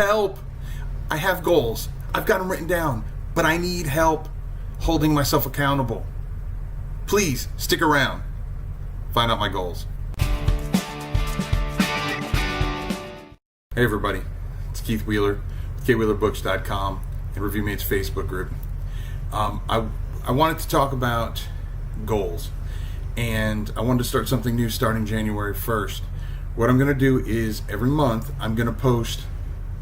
Help! I have goals. I've got them written down, but I need help holding myself accountable. Please stick around. Find out my goals. Hey everybody, it's Keith Wheeler, KWheelerBooks.com and ReviewMate's Facebook group. I wanted to talk about goals, and I wanted to start something new starting January 1st. What I'm going to do is every month I'm going to post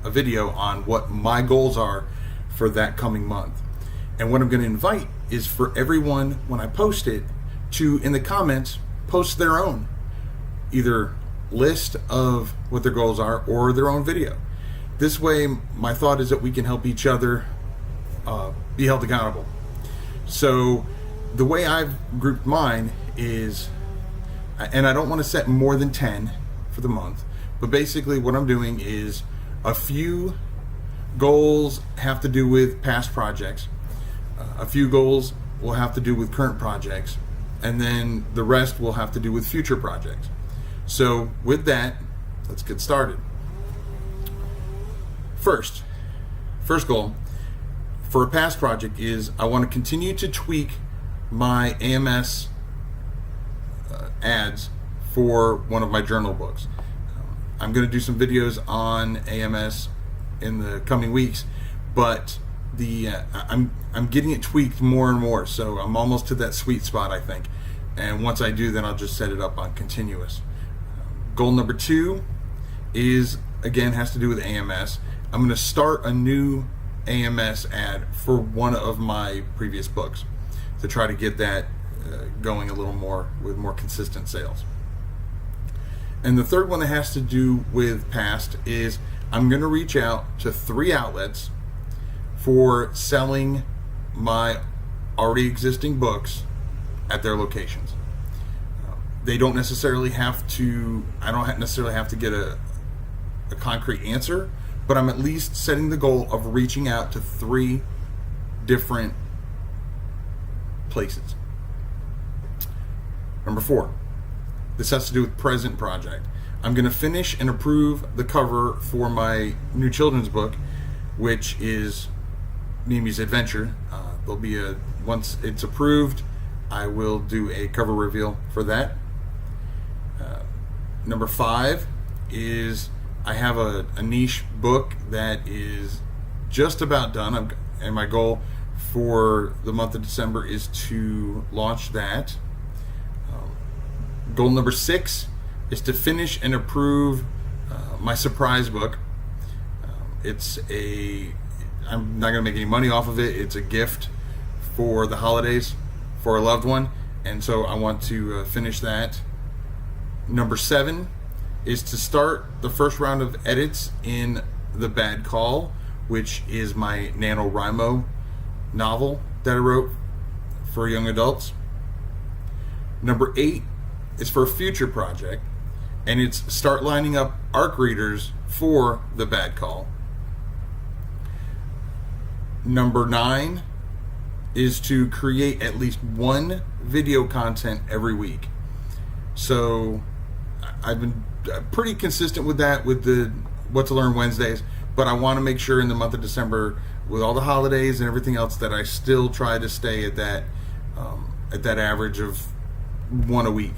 a video on what my goals are for that coming month. And what I'm going to invite is for everyone, when I post it, to, in the comments, post their own either list of what their goals are or their own video. This way, my thought is that we can help each other be held accountable. So the way I've grouped mine is, and I don't want to set more than 10 for the month, but basically what I'm doing is a few goals have to do with past projects, a few goals will have to do with current projects, and then the rest will have to do with future projects. So with that, let's get started. First goal for a past project is I want to continue to tweak my AMS ads for one of my journal books. I'm going to do some videos on AMS in the coming weeks, but I'm getting it tweaked more and more, so I'm almost to that sweet spot, I think. And once I do, then I'll just set it up on continuous. Goal number 2 is, again, has to do with AMS. I'm going to start a new AMS ad for one of my previous books to try to get that going a little more with more consistent sales. And the third one that has to do with past is I'm going to reach out to 3 outlets for selling my already existing books at their locations. They don't necessarily have to, I don't necessarily have to get a concrete answer, but I'm at least setting the goal of reaching out to 3 different places. Number 4, this has to do with present project. I'm going to finish and approve the cover for my new children's book, which is Mimi's Adventure. There'll be once it's approved, I will do a cover reveal for that. Number 5 is I have a niche book that is just about done, and my goal for the month of December is to launch that. Goal number 6 is to finish and approve my surprise book. I'm not going to make any money off of it. It's a gift for the holidays for a loved one, and so I want to finish that. Number 7 is to start the first round of edits in The Bad Call, which is my NaNoWriMo novel that I wrote for young adults. Number 8 is for a future project, and it's start lining up ARC readers for The Bad Call. Number 9 is to create at least 1 video content every week. So I've been pretty consistent with that with the What to Learn Wednesdays, but I want to make sure in the month of December, with all the holidays and everything else, that I still try to stay at that average of 1 a week.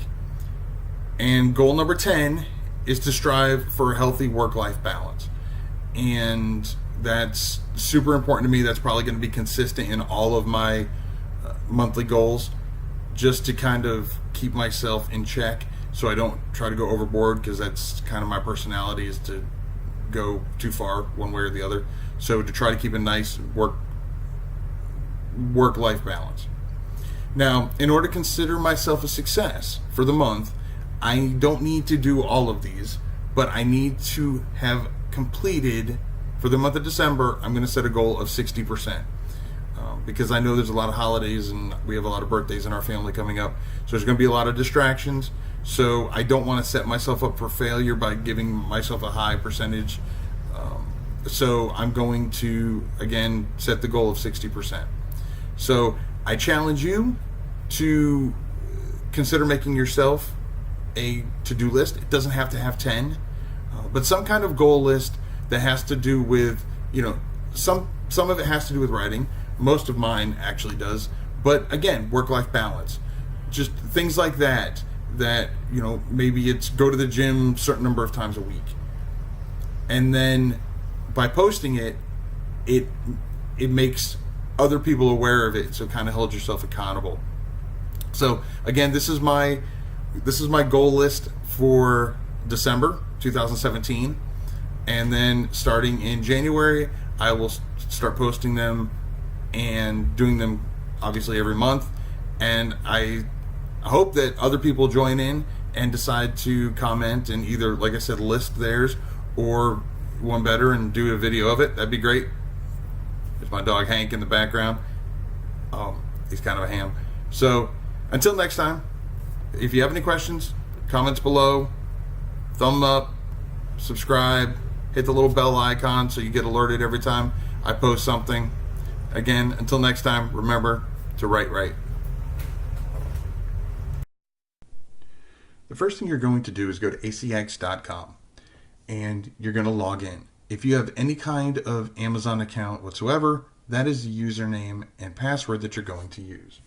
And goal number 10 is to strive for a healthy work-life balance, and that's super important to me. That's probably going to be consistent in all of my monthly goals, just to kind of keep myself in check so I don't try to go overboard, because that's kind of my personality, is to go too far one way or the other. So to try to keep a nice work-life balance. Now, in order to consider myself a success for the month, I don't need to do all of these, but I need to have completed, for the month of December, I'm going to set a goal of 60%. Because I know there's a lot of holidays and we have a lot of birthdays in our family coming up. So there's going to be a lot of distractions. So I don't want to set myself up for failure by giving myself a high percentage. So I'm going to, again, set the goal of 60%. So I challenge you to consider making yourself a to-do list. It doesn't have to have 10, but some kind of goal list that has to do with, some of it has to do with writing. Most of mine actually does. But again, work-life balance. Just things like that, maybe it's go to the gym a certain number of times a week. And then by posting it, it makes other people aware of it, so kind of hold yourself accountable. So again, this is my goal list for December 2017, and then starting in January, I will start posting them and doing them obviously every month. And I hope that other people join in and decide to comment and either, like I said, list theirs, or one better, and do a video of it. That'd be great. There's my dog Hank in the background. He's kind of a ham. So until next time, if you have any questions, comments below, thumb up, subscribe, hit the little bell icon so you get alerted every time I post something. Again, until next time, remember to write right. The first thing you're going to do is go to acx.com and you're going to log in. If you have any kind of Amazon account whatsoever, that is the username and password that you're going to use.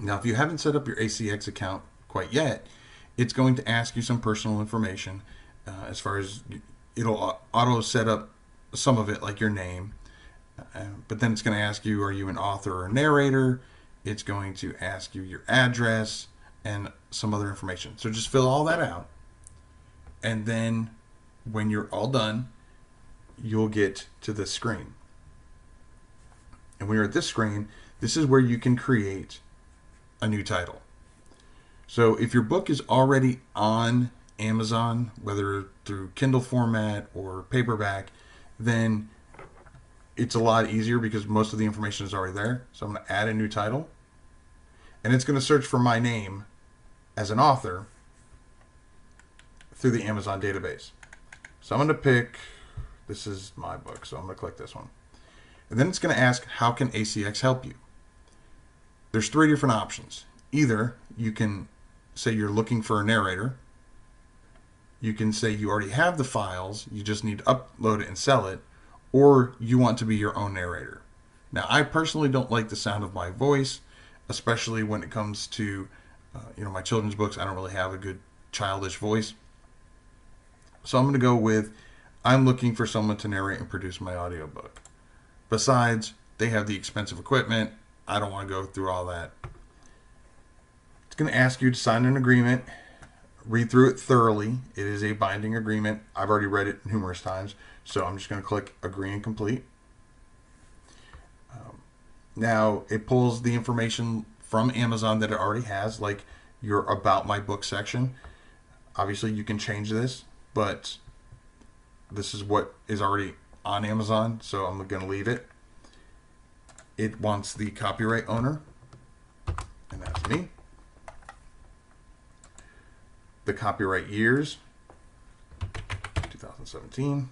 Now, if you haven't set up your ACX account quite yet, it's going to ask you some personal information, as far as it'll auto set up some of it, like your name. But then it's going to ask you, are you an author or a narrator? It's going to ask you your address and some other information. So just fill all that out. And then when you're all done, you'll get to this screen. And when you're at this screen, this is where you can create a new title. So if your book is already on Amazon, whether through Kindle format or paperback, then it's a lot easier because most of the information is already there. So I'm going to add a new title, and it's going to search for my name as an author through the Amazon database. So I'm going to pick, this is my book, so I'm going to click this one. And then it's going to ask, how can ACX help you? There's 3 different options. Either you can say you're looking for a narrator. You can say you already have the files, you just need to upload it and sell it, or you want to be your own narrator. Now, I personally don't like the sound of my voice, especially when it comes to my children's books. I don't really have a good childish voice. So I'm going to go with, I'm looking for someone to narrate and produce my audiobook. Besides, they have the expensive equipment. I don't want to go through all that. It's going to ask you to sign an agreement. Read through it thoroughly. It is a binding agreement. I've already read it numerous times, so I'm just going to click agree and complete. Now it pulls the information from Amazon that it already has, like your about my book section. Obviously you can change this, but this is what is already on Amazon, so I'm going to leave it. It wants the copyright owner, and that's me. The copyright years, 2017.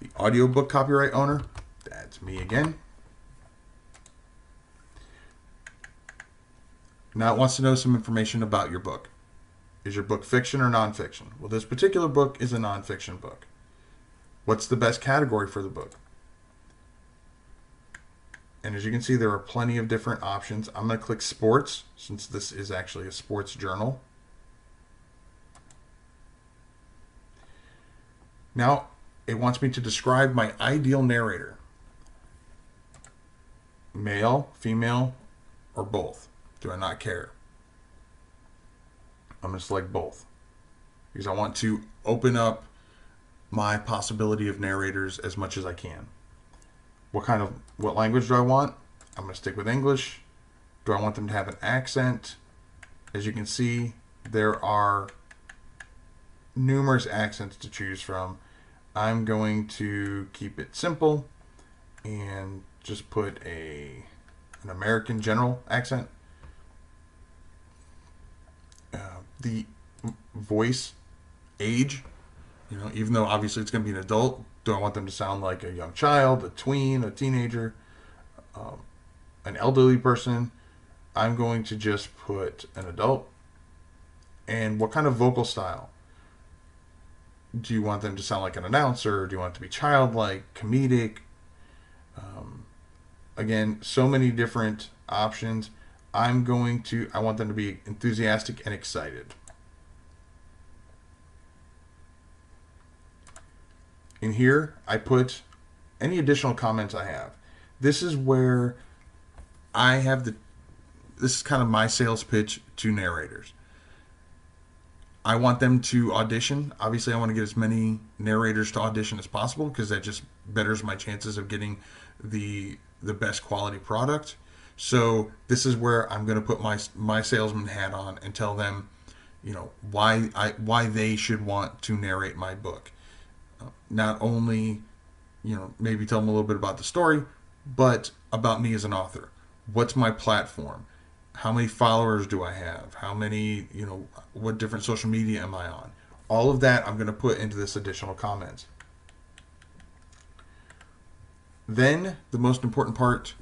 The audiobook copyright owner, that's me again. Now it wants to know some information about your book. Is your book fiction or nonfiction? Well, this particular book is a nonfiction book. What's the best category for the book? And as you can see, there are plenty of different options. I'm going to click sports, since this is actually a sports journal. Now, it wants me to describe my ideal narrator. Male, female, or both. Do I not care? I'm going to select both, because I want to open up my possibility of narrators as much as I can. What language do I want? I'm going to stick with English. Do I want them to have an accent? As you can see, there are numerous accents to choose from. I'm going to keep it simple and just put an American general accent. The voice age, Even though obviously it's going to be an adult, do I want them to sound like a young child, a tween, a teenager, an elderly person? I'm going to just put an adult. And what kind of vocal style? Do you want them to sound like an announcer? Do you want it to be childlike, comedic? Again, so many different options. I want them to be enthusiastic and excited. In here, I put any additional comments I have. This is where this is kind of my sales pitch to narrators. I want them to audition. Obviously, I want to get as many narrators to audition as possible because that just betters my chances of getting the best quality product. So this is where I'm going to put my salesman hat on and tell them, why they should want to narrate my book. Not only, maybe tell them a little bit about the story, but about me as an author. What's my platform? How many followers do I have? How many, what different social media am I on? All of that I'm going to put into this additional comments. Then the most important part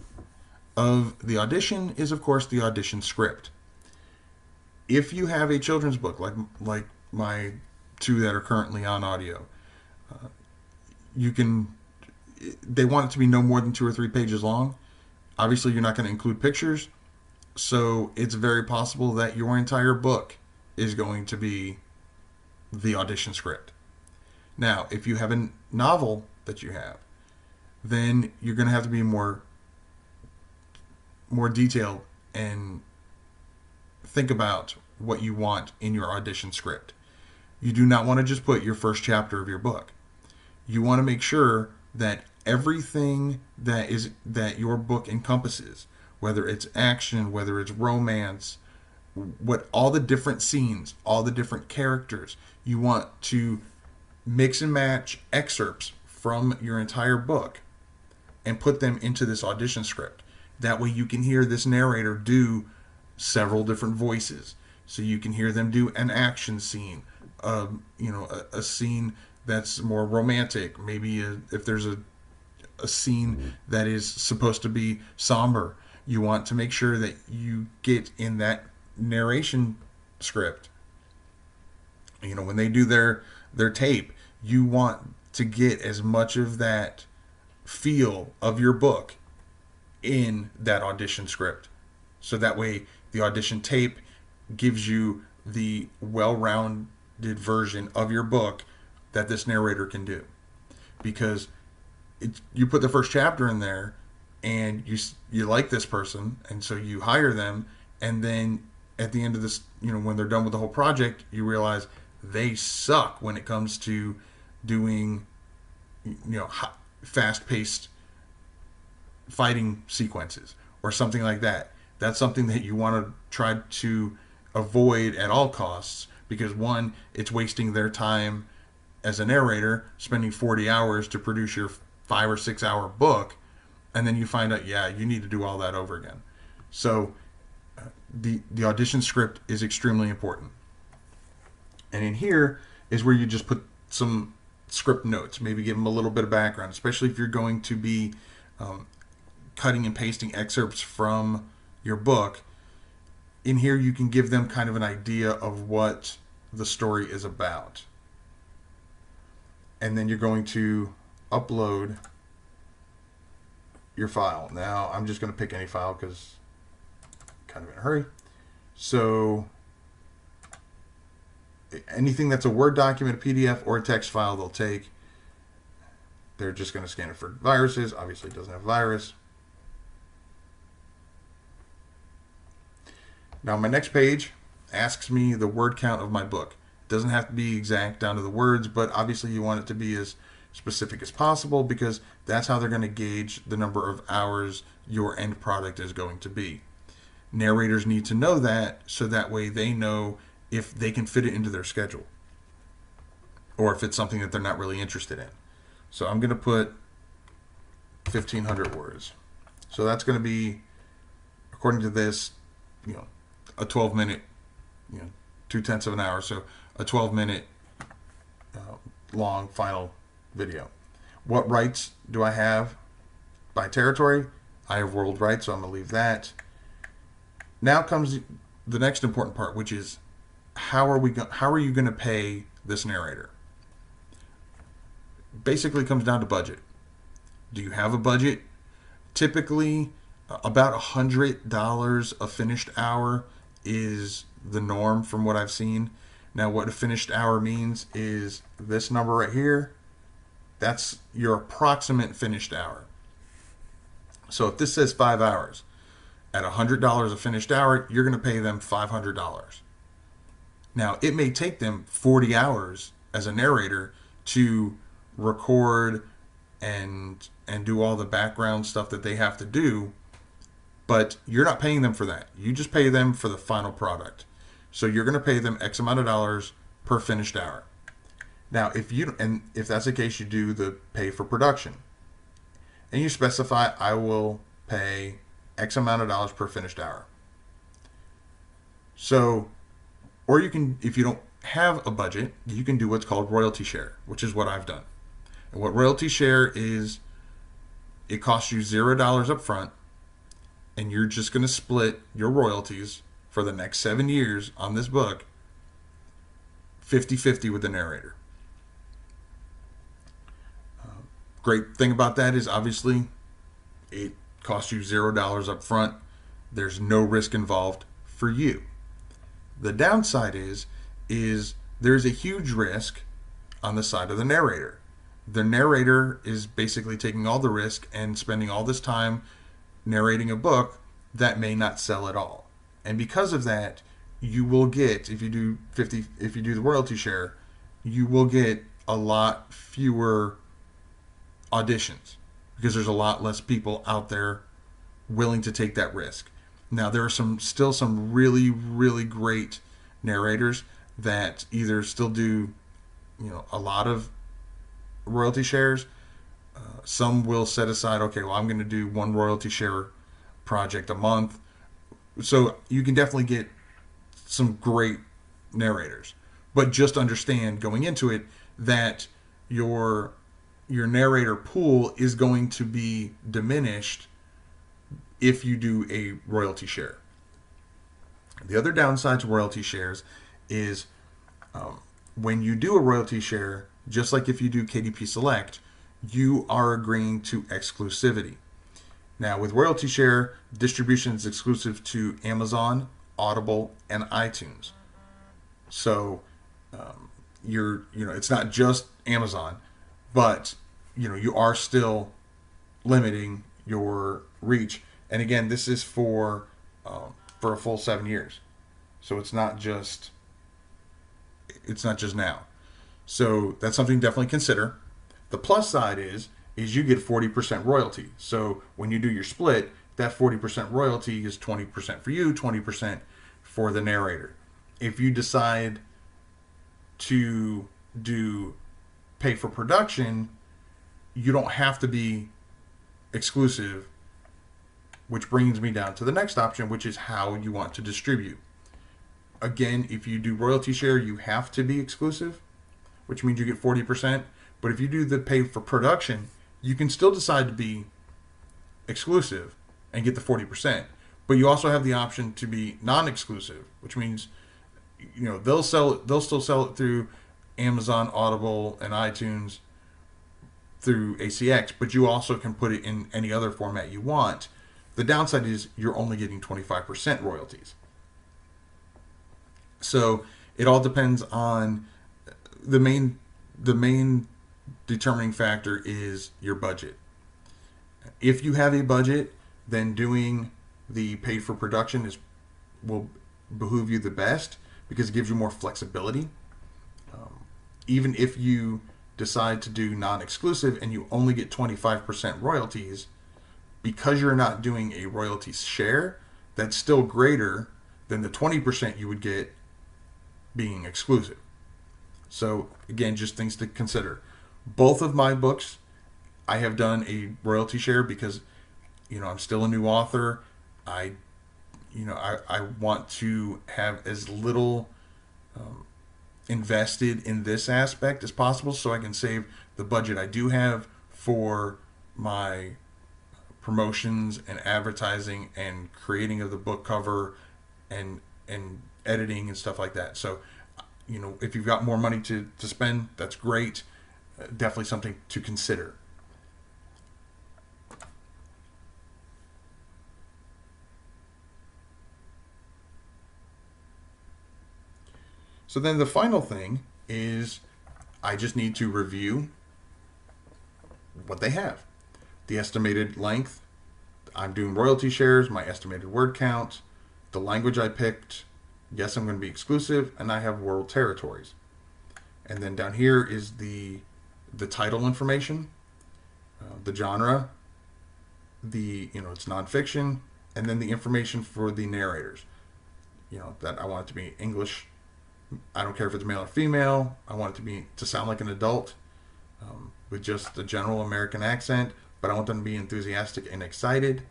of the audition is, of course, the audition script. If you have a children's book, like my two that are currently on audio, they want it to be no more than 2 or 3 pages long. Obviously, you're not going to include pictures, so it's very possible that your entire book is going to be the audition script. Now, if you have a novel that you have, then you're going to have to be more detailed and think about what you want in your audition script. You do not want to just put your first chapter of your book. You want to make sure that everything that your book encompasses, whether it's action, whether it's romance, all the different scenes, all the different characters, you want to mix and match excerpts from your entire book and put them into this audition script. That way you can hear this narrator do several different voices. So you can hear them do an action scene, a scene that's more romantic. Maybe if there's a scene that is supposed to be somber, you want to make sure that you get in that narration script. When they do their tape, you want to get as much of that feel of your book in that audition script. So that way the audition tape gives you the well-rounded version of your book that this narrator can do. Because you put the first chapter in there and you like this person, and so you hire them, and then at the end of this, when they're done with the whole project, you realize they suck when it comes to doing fast-paced fighting sequences or something like that. That's something that you want to try to avoid at all costs, because one, it's wasting their time as a narrator, spending 40 hours to produce your 5 or 6 hour book, and then you find out, you need to do all that over again. So the audition script is extremely important. And in here is where you just put some script notes, maybe give them a little bit of background, especially if you're going to be cutting and pasting excerpts from your book. In here you can give them kind of an idea of what the story is about. And then you're going to upload your file. Now I'm just going to pick any file because I'm kind of in a hurry. So anything that's a Word document, a PDF, or a text file, they'll take. They're just going to scan it for viruses. Obviously it doesn't have virus. Now my next page asks me the word count of my book. It doesn't have to be exact down to the words, but obviously you want it to be as specific as possible, because that's how they're going to gauge the number of hours your end product is going to be. Narrators need to know that, so that way they know if they can fit it into their schedule or if it's something that they're not really interested in. So I'm going to put 1,500 words. So that's going to be, according to this, a 12-minute, 0.2 of an hour. So a 12-minute long final video. What rights do I have by territory? I have world rights, so I'm going to leave that. Now comes the next important part, which is how are you going to pay this narrator? Basically comes down to budget. Do you have a budget? Typically, about $100 a finished hour is the norm from what I've seen. Now, what a finished hour means is this number right here. That's your approximate finished hour. So if this says 5 hours, at $100 a finished hour, you're going to pay them $500. Now, it may take them 40 hours as a narrator to record and do all the background stuff that they have to do, but you're not paying them for that. You just pay them for the final product. So you're going to pay them X amount of dollars per finished hour. Now, if that's the case, you do the pay for production, and you specify, I will pay X amount of dollars per finished hour. So, or you can, if you don't have a budget, you can do what's called royalty share, which is what I've done. And what royalty share is, it costs you $0 up front, and you're just going to split your royalties for the next 7 years on this book 50-50 with the narrator. Great thing about that is obviously it costs you $0 up front. There's no risk involved for you. The downside is there's a huge risk on the side of the narrator. The narrator is basically taking all the risk and spending all this time narrating a book that may not sell at all. And because of that, you will get, if you do the royalty share, you will get a lot fewer auditions because there's a lot less people out there willing to take that risk. Now, there are still some really, really great narrators that either still do, a lot of royalty shares. Some will set aside, okay, well, I'm going to do one royalty share project a month. So you can definitely get some great narrators, but just understand going into it that your narrator pool is going to be diminished if you do a royalty share. The other downside to royalty shares is when you do a royalty share, just like if you do KDP Select, you are agreeing to exclusivity. Now, with royalty share, distribution is exclusive to Amazon, Audible, and iTunes. So it's not just Amazon, but you are still limiting your reach. And again, this is for a full 7 years, so it's not just now. So that's something to definitely consider. The plus side is you get 40% royalty. So when you do your split, that 40% royalty is 20% for you, 20% for the narrator. If you decide to do pay for production, you don't have to be exclusive, which brings me down to the next option, which is how you want to distribute. Again, if you do royalty share, you have to be exclusive, which means you get 40%. But if you do the pay for production, you can still decide to be exclusive and get the 40%. But you also have the option to be non-exclusive, which means they'll still sell it through Amazon, Audible, and iTunes through ACX, but you also can put it in any other format you want. The downside is you're only getting 25% royalties. So it all depends on the main determining factor is your budget. If you have a budget, then doing the paid for production will behoove you the best because it gives you more flexibility. Even if you decide to do non-exclusive and you only get 25% royalties, because you're not doing a royalty share, that's still greater than the 20% you would get being exclusive. So again, just things to consider. Both of my books, I have done a royalty share because, I'm still a new author. I want to have as little invested in this aspect as possible so I can save the budget I do have for my promotions and advertising and creating of the book cover and editing and stuff like that. So, if you've got more money to spend, that's great. Definitely something to consider. So then the final thing is I just need to review what they have. The estimated length, I'm doing royalty shares, my estimated word count, the language I picked, yes, I'm going to be exclusive, and I have world territories. And then down here is the title information, the genre, it's nonfiction, and then the information for the narrators. That I want it to be English. I don't care if it's male or female. I want it to sound like an adult with just a general American accent, but I want them to be enthusiastic and excited.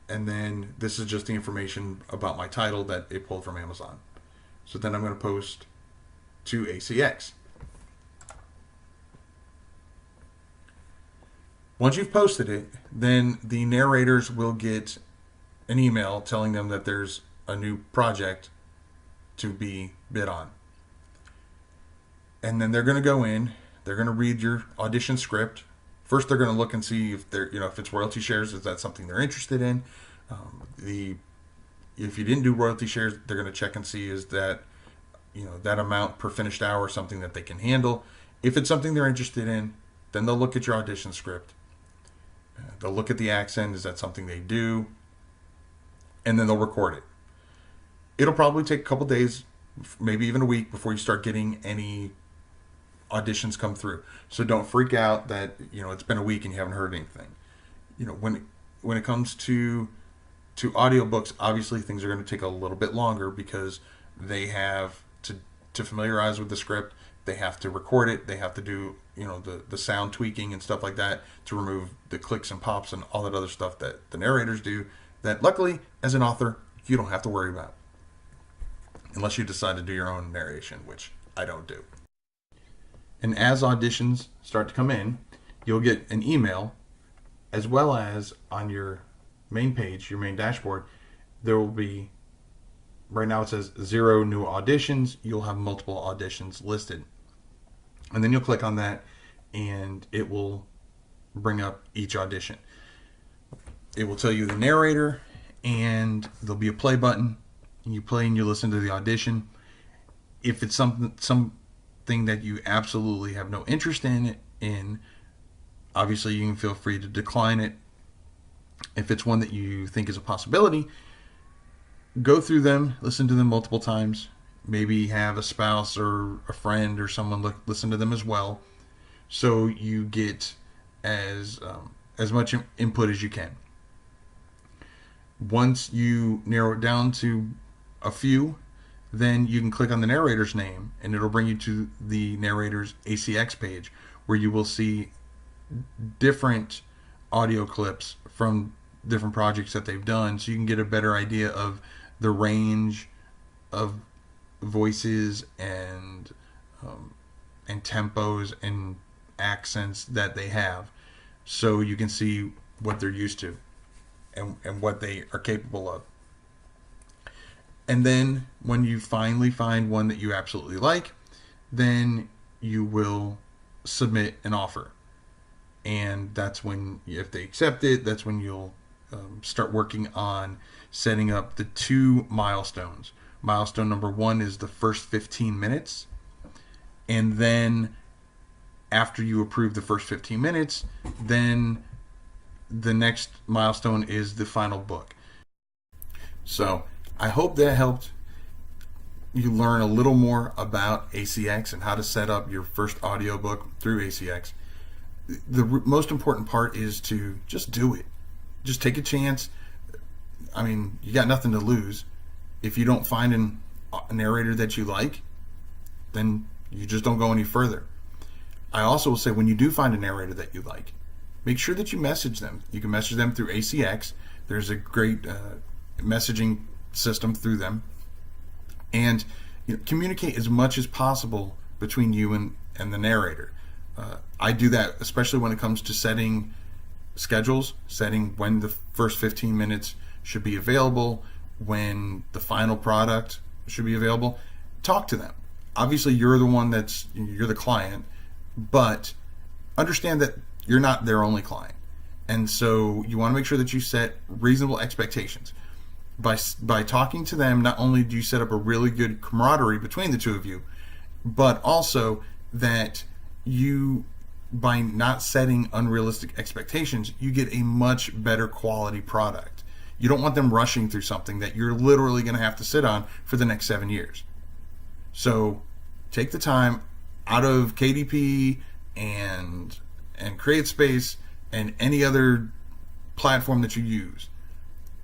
And then this is just the information about my title that it pulled from Amazon. So then I'm going to post to ACX. Once you've posted it, then the narrators will get an email telling them that there's a new project to be bid on. And then they're going to go in, they're going to read your audition script. First, they're going to look and see if if it's royalty shares, is that something they're interested in? If you didn't do royalty shares, they're going to check and see is that that amount per finished hour something that they can handle. If it's something they're interested in, then they'll look at your audition script. They'll look at the accent, is that something they do? And then they'll record it. It'll probably take a couple days, maybe even a week before you start getting any auditions come through. So don't freak out that it's been a week and you haven't heard anything. When it comes to audiobooks, obviously things are going to take a little bit longer because they have to familiarize with the script. They have to record it. They have to do the sound tweaking and stuff like that to remove the clicks and pops and all that other stuff that the narrators do. That luckily, as an author, you don't have to worry about, unless you decide to do your own narration, which I don't do. And as auditions start to come in, you'll get an email, as well as on your main page, your main dashboard, there will be, right now it says 0 new auditions. You'll have multiple auditions listed. And then you'll click on that and it will bring up each audition. It will tell you the narrator and there'll be a play button. And you play and you listen to the audition. If it's something that you absolutely have no interest in, obviously you can feel free to decline it. If it's one that you think is a possibility, go through them, listen to them multiple times. Maybe have a spouse or a friend or someone listen to them as well, so you get as much input as you can. Once you narrow it down to a few, then you can click on the narrator's name and it'll bring you to the narrator's ACX page, where you will see different audio clips from different projects that they've done, so you can get a better idea of the range of voices and tempos and accents that they have, so you can see what they're used to and what they are capable of. And then when you finally find one that you absolutely like, then you will submit an offer. And that's when, if they accept it, that's when you'll start working on setting up the 2 milestones. Milestone number 1 is the first 15 minutes. And then after you approve the first 15 minutes, then the next milestone is the final book. So I hope that helped you learn a little more about ACX and how to set up your first audiobook through ACX. The most important part is to just do it. Just take a chance. I mean, you got nothing to lose. If you don't find a narrator that you like, then you just don't go any further. I also will say, when you do find a narrator that you like, make sure that you message them. You can message them through ACX. There's a great messaging system through them. And communicate as much as possible between you and the narrator. I do that especially when it comes to setting schedules, setting when the first 15 minutes should be available, when the final product should be available. Talk to them. Obviously, you're the client, but understand that you're not their only client. And so you want to make sure that you set reasonable expectations. By talking to them, not only do you set up a really good camaraderie between the two of you, but also that by not setting unrealistic expectations, you get a much better quality product. You don't want them rushing through something that you're literally going to have to sit on for the next 7 years. So take the time out of KDP and CreateSpace and any other platform that you use.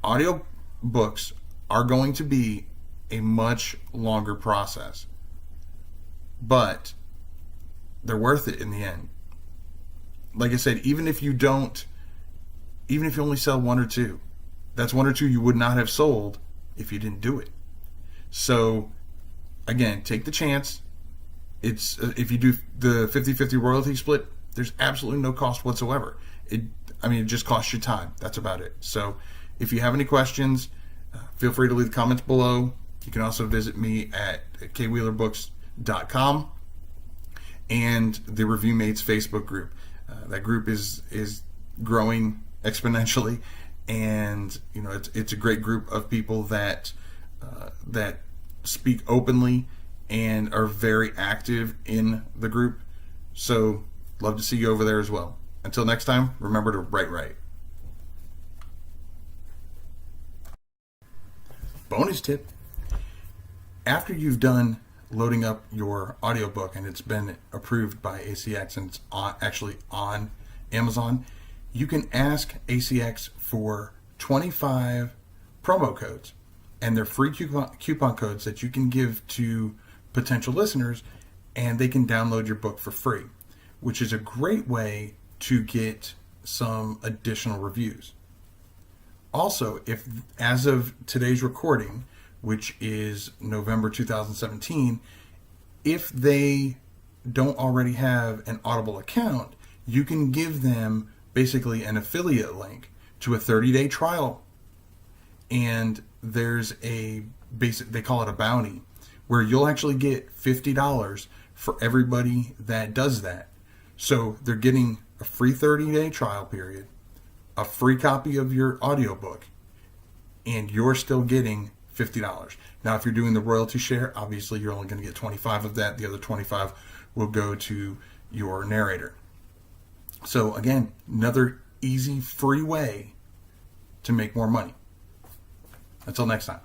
Audio books are going to be a much longer process, but they're worth it in the end. Like I said, even if you only sell one or two, that's one or two you would not have sold if you didn't do it. So again, take the chance. If you do the 50-50 royalty split, there's absolutely no cost whatsoever. It just costs you time. That's about it. So if you have any questions, feel free to leave the comments below. You can also visit me at kwheelerbooks.com and the Review Mates Facebook group. That group is growing exponentially, and it's a great group of people that speak openly and are very active in the group. So love to see you over there as well. Until next time, remember to write right. Bonus tip: after you've done loading up your audiobook and it's been approved by ACX and it's actually on Amazon, you can ask ACX for 25 promo codes, and they're free coupon codes that you can give to potential listeners, and they can download your book for free, which is a great way to get some additional reviews. Also, if as of today's recording, which is November 2017, if they don't already have an Audible account, you can give them basically an affiliate link to a 30-day trial. And there's they call it a bounty, where you'll actually get $50 for everybody that does that. So they're getting a free 30-day trial period, a free copy of your audiobook, and you're still getting $50. Now, if you're doing the royalty share, obviously you're only going to get 25 of that. The other 25 will go to your narrator. So again, another easy, free way to make more money. Until next time.